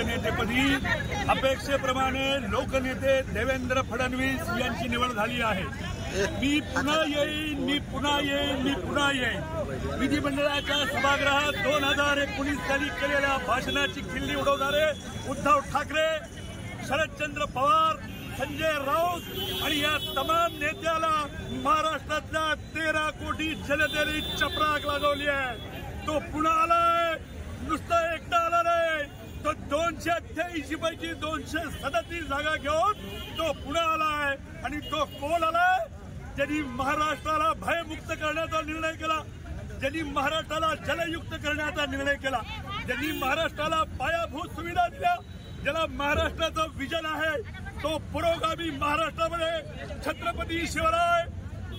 उपनेतेपदी अपेक्षेप्रमाणे लोकनेते देवेंद्र फडणवीस यांची निवड झाली आहे। मी पुन्हा येईन। विधिमंडळाच्या सभागृहात 2019 साली केलेल्या भाषणाची खिल्ली उडवणारे उद्धव ठाकरे, शरदचंद्र पवार, संजय राऊत आणि या तमाम नेत्याला महाराष्ट्रातल्या 13 कोटी जनतेने चपराक लागवली आहे। तो पुन्हा आलाय, नुसतं एकटा आला नाही, तो 288 पैकी 237 जागा घेऊन तो पुन्हा आलाय। आणि तो कोण आलाय? ज्यांनी महाराष्ट्राला भयमुक्त करण्याचा निर्णय केला, ज्यांनी महाराष्ट्राला जलयुक्त करण्याचा निर्णय केला, ज्यांनी महाराष्ट्राला पायाभूत सुविधा दिल्या, ज्याला महाराष्ट्राचं विजन आहे, तो पुरोगामी महाराष्ट्रामध्ये छत्रपती शिवराय,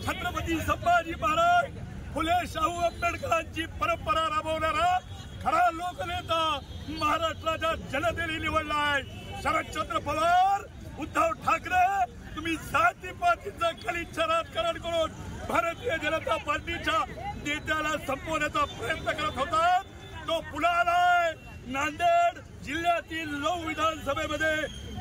छत्रपती संभाजी महाराज, फुले शाहू आंबेडकरांची परंपरा राबवणारा खरा लोकनेता महाराष्ट्राच्या जनतेने निवडला आहे। शरदचंद्र पवार, उद्धव ठाकरे, तुम्ही जातीपातीचं गलिच्छ राजकारण करून भारतीय जनता पार्टीच्या नेत्याला संपवण्याचा प्रयत्न करत होता। तो पुन्हा आलाय। नांदेड जिल्ह्यातील 9 विधानसभेमध्ये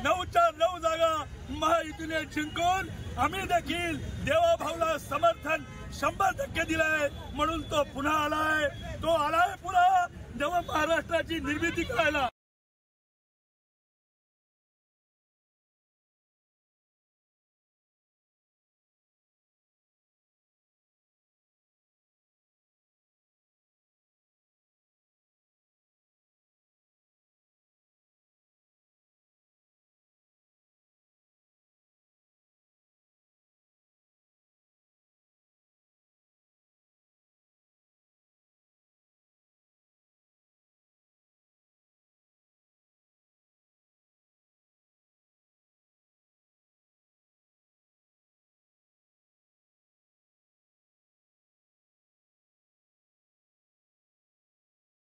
9च्या 9 जागा महायुतीने जिंकून आम्ही देखील देवाभाऊला समर्थन 100% दिलंय, म्हणून तो पुन्हा आलाय। तो आलाय पुन्हा जेव्हा महाराष्ट्राची निर्मिती करायला।